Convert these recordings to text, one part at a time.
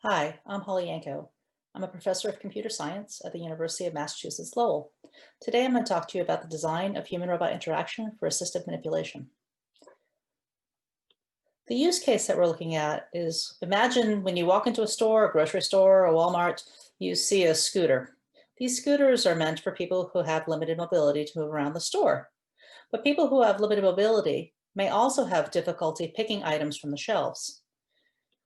Hi, I'm Holly Yanco. I'm a professor of computer science at the University of Massachusetts Lowell. Today I'm going to talk to you about the design of human-robot interaction for assistive manipulation. The use case that we're looking at is, imagine when you walk into a store, a grocery store, or Walmart, you see a scooter. These scooters are meant for people who have limited mobility to move around the store. But people who have limited mobility may also have difficulty picking items from the shelves.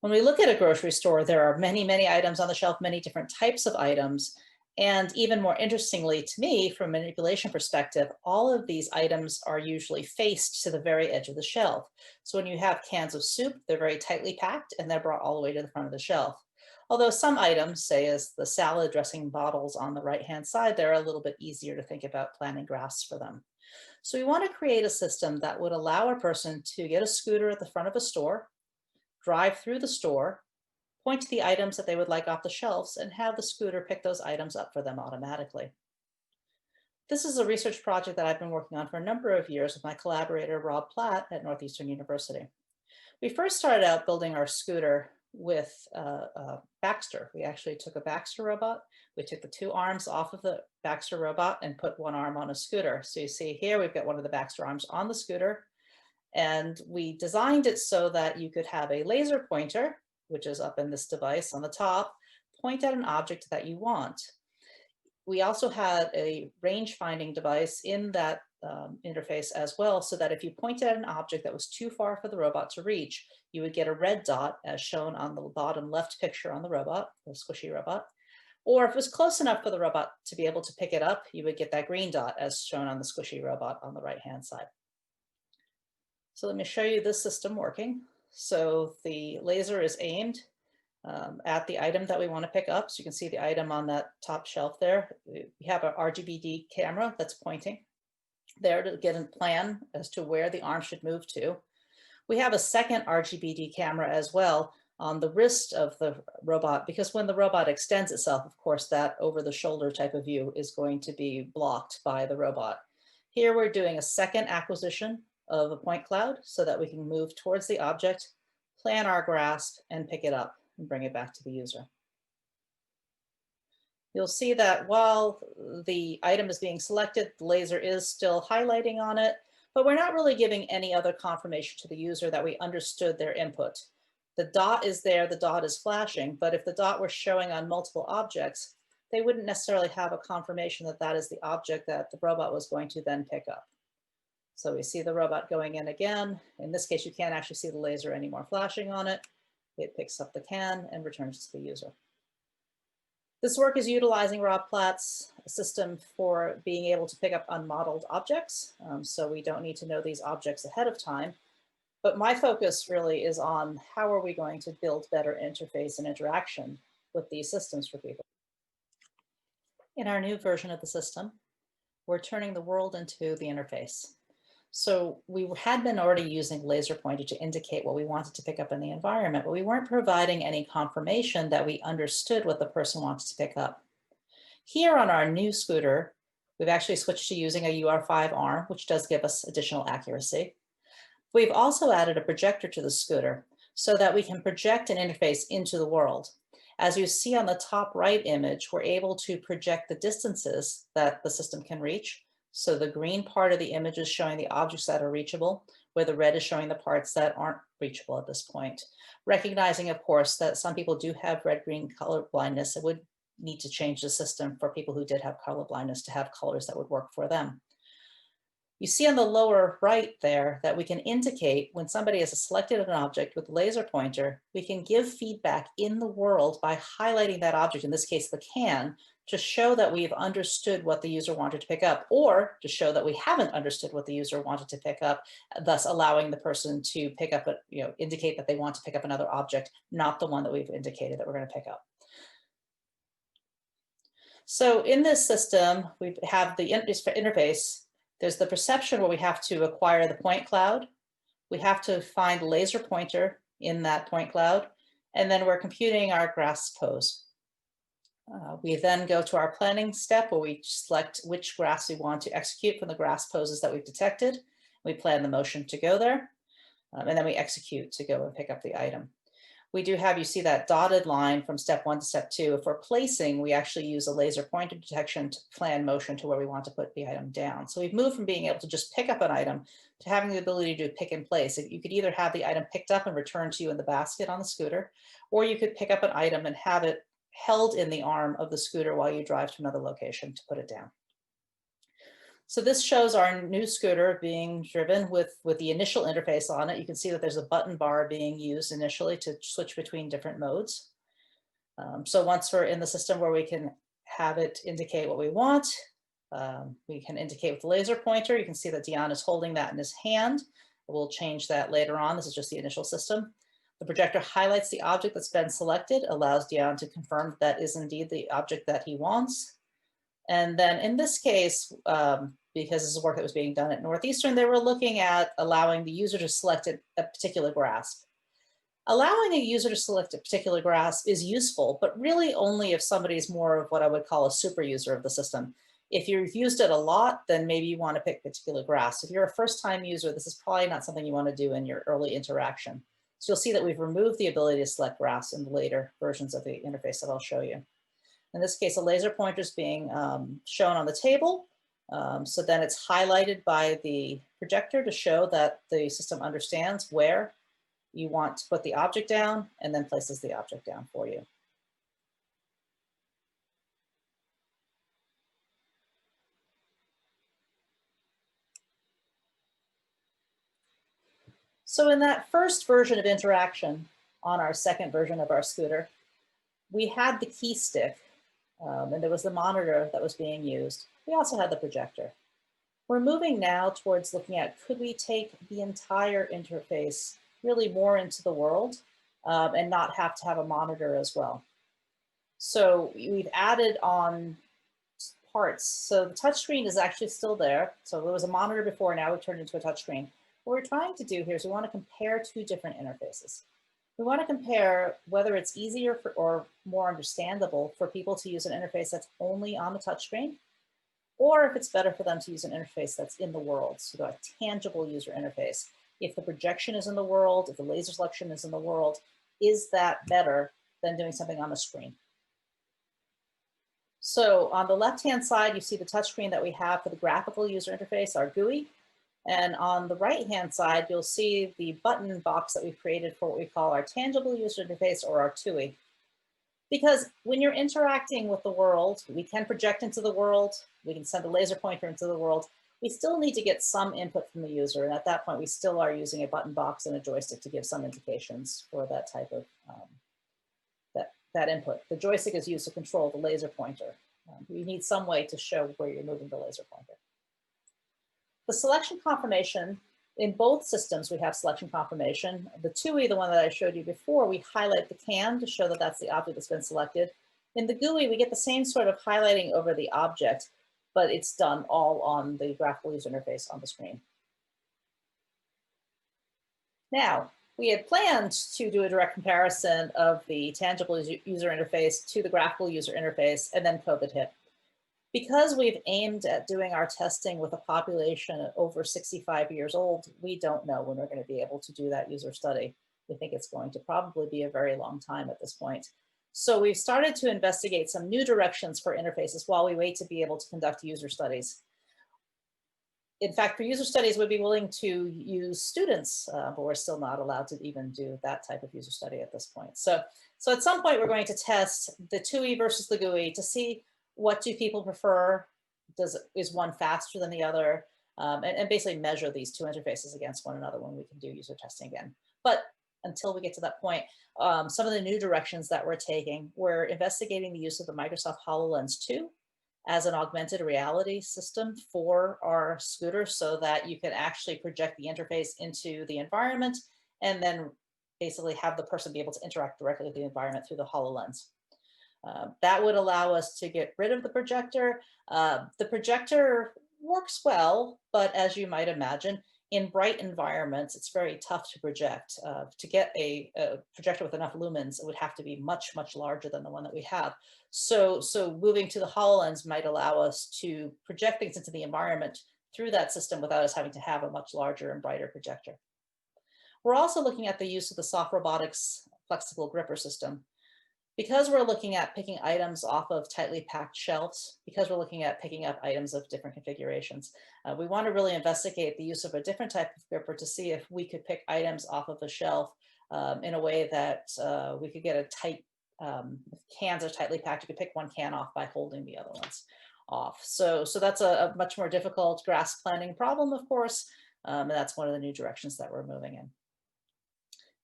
When we look at a grocery store, there are many, many items on the shelf, many different types of items. And even more interestingly to me, from a manipulation perspective, all of these items are usually faced to the very edge of the shelf. So when you have cans of soup, they're very tightly packed and they're brought all the way to the front of the shelf. Although some items, say as the salad dressing bottles on the right-hand side, they're a little bit easier to think about planning graphs for them. So we want to create a system that would allow a person to get a scooter at the front of a store, drive through the store, point to the items that they would like off the shelves, and have the scooter pick those items up for them automatically. This is a research project that I've been working on for a number of years with my collaborator, Rob Platt at Northeastern University. We first started out building our scooter with Baxter. We actually took a Baxter robot. We took the two arms off of the Baxter robot and put one arm on a scooter. So you see here, we've got one of the Baxter arms on the scooter. And we designed it so that you could have a laser pointer, which is up in this device on the top, point at an object that you want. We also had a range finding device in that interface as well, so that if you pointed at an object that was too far for the robot to reach, you would get a red dot as shown on the bottom left picture on the robot, the squishy robot. Or if it was close enough for the robot to be able to pick it up, you would get that green dot as shown on the squishy robot on the right-hand side. So let me show you this system working. So the laser is aimed at the item that we want to pick up. So you can see the item on that top shelf there. We have an RGBD camera that's pointing there to get a plan as to where the arm should move to. We have a second RGBD camera as well on the wrist of the robot, because when the robot extends itself, of course, that over the shoulder type of view is going to be blocked by the robot. Here we're doing a second acquisition of a point cloud so that we can move towards the object, plan our grasp, and pick it up and bring it back to the user. You'll see that while the item is being selected, the laser is still highlighting on it, but we're not really giving any other confirmation to the user that we understood their input. The dot is there, the dot is flashing, but if the dot were showing on multiple objects, they wouldn't necessarily have a confirmation that that is the object that the robot was going to then pick up. So we see the robot going in again. In this case, you can't actually see the laser anymore flashing on it. It picks up the can and returns to the user. This work is utilizing Rob Platt's system for being able to pick up unmodeled objects. So we don't need to know these objects ahead of time. But my focus really is on how are we going to build better interface and interaction with these systems for people. In our new version of the system, we're turning the world into the interface. So we had been already using laser pointer to indicate what we wanted to pick up in the environment, but we weren't providing any confirmation that we understood what the person wanted to pick up. Here on our new scooter, we've actually switched to using a UR5 arm, which does give us additional accuracy. We've also added a projector to the scooter so that we can project an interface into the world. As you see on the top right image, we're able to project the distances that the system can reach. So the green part of the image is showing the objects that are reachable, where the red is showing the parts that aren't reachable at this point. Recognizing, of course, that some people do have red-green color blindness, it would need to change the system for people who did have color blindness to have colors that would work for them. You see on the lower right there that we can indicate when somebody has selected an object with the laser pointer, we can give feedback in the world by highlighting that object, in this case the can, to show that we've understood what the user wanted to pick up, or to show that we haven't understood what the user wanted to pick up, thus allowing the person to pick up, indicate that they want to pick up another object, not the one that we've indicated that we're going to pick up. So in this system, we have the interface. There's the perception where we have to acquire the point cloud. We have to find a laser pointer in that point cloud, and then we're computing our grasp pose. We then go to our planning step where we select which grasp we want to execute from the grasp poses that we've detected. We plan the motion to go there, and then we execute to go and pick up the item. We do have, you see that dotted line from step 1 to step 2. If we're placing, we actually use a laser pointer detection to plan motion to where we want to put the item down. So we've moved from being able to just pick up an item to having the ability to pick and place. You could either have the item picked up and returned to you in the basket on the scooter, or you could pick up an item and have it held in the arm of the scooter while you drive to another location to put it down. So this shows our new scooter being driven with the initial interface on it. You can see that there's a button bar being used initially to switch between different modes. So once we're in the system where we can have it indicate what we want, we can indicate with the laser pointer. You can see that Dion is holding that in his hand. We'll change that later on. This is just the initial system. The projector highlights the object that's been selected, allows Dion to confirm that is indeed the object that he wants. And then in this case, because this is work that was being done at Northeastern, they were looking at allowing the user to select a particular grasp. Allowing a user to select a particular grasp is useful, but really only if somebody is more of what I would call a super user of the system. If you've used it a lot, then maybe you want to pick particular grasps. If you're a first-time user, this is probably not something you want to do in your early interaction. So you'll see that we've removed the ability to select grasps in the later versions of the interface that I'll show you. In this case, a laser pointer is being shown on the table. So then it's highlighted by the projector to show that the system understands where you want to put the object down and then places the object down for you. So in that first version of interaction on our second version of our scooter, we had the key stick and there was the monitor that was being used. We also had the projector. We're moving now towards looking at, could we take the entire interface really more into the world and not have to have a monitor as well. So we've added on parts. So the touchscreen is actually still there. So there was a monitor before, now we've turned into a touchscreen. What we're trying to do here is we want to compare two different interfaces. We want to compare whether it's easier or more understandable for people to use an interface that's only on the touchscreen, or if it's better for them to use an interface that's in the world, so a tangible user interface. If the projection is in the world, if the laser selection is in the world, is that better than doing something on the screen? So on the left-hand side, you see the touchscreen that we have for the graphical user interface, our GUI. And on the right-hand side, you'll see the button box that we've created for what we call our tangible user interface, or our TUI. Because when you're interacting with the world, we can project into the world, we can send a laser pointer into the world, we still need to get some input from the user. And at that point, we still are using a button box and a joystick to give some indications for that type of that input. The joystick is used to control the laser pointer. You need some way to show where you're moving the laser pointer. The selection confirmation, in both systems, we have selection confirmation. The TUI, the one that I showed you before, we highlight the can to show that that's the object that's been selected. In the GUI, we get the same sort of highlighting over the object, but it's done all on the graphical user interface on the screen. Now, we had planned to do a direct comparison of the tangible user interface to the graphical user interface, and then COVID hit. Because we've aimed at doing our testing with a population over 65 years old, we don't know when we're going to be able to do that user study. We think it's going to probably be a very long time at this point. So we've started to investigate some new directions for interfaces while we wait to be able to conduct user studies. In fact, for user studies, we'd be willing to use students, but we're still not allowed to even do that type of user study at this point. So at some point, we're going to test the TUI versus the GUI to see what do people prefer, is one faster than the other, and basically measure these two interfaces against one another when we can do user testing again. But until we get to that point, some of the new directions that we're taking, we're investigating the use of the Microsoft HoloLens 2 as an augmented reality system for our scooter so that you can actually project the interface into the environment and then basically have the person be able to interact directly with the environment through the HoloLens. That would allow us to get rid of the projector. The projector works well, but as you might imagine, in bright environments, it's very tough to project. To get a projector with enough lumens, it would have to be much, much larger than the one that we have. So moving to the HoloLens might allow us to project things into the environment through that system without us having to have a much larger and brighter projector. We're also looking at the use of the soft robotics flexible gripper system. Because we're looking at picking items off of tightly packed shelves, because we're looking at picking up items of different configurations, we want to really investigate the use of a different type of gripper to see if we could pick items off of a shelf in a way that we could get a tight, if cans are tightly packed, you could pick one can off by holding the other ones off. So that's a much more difficult grasp planning problem, of course, and that's one of the new directions that we're moving in.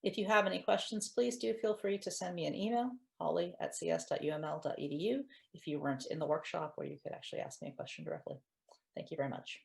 If you have any questions, please do feel free to send me an email, holly@cs.uml.edu, if you weren't in the workshop where you could actually ask me a question directly. Thank you very much.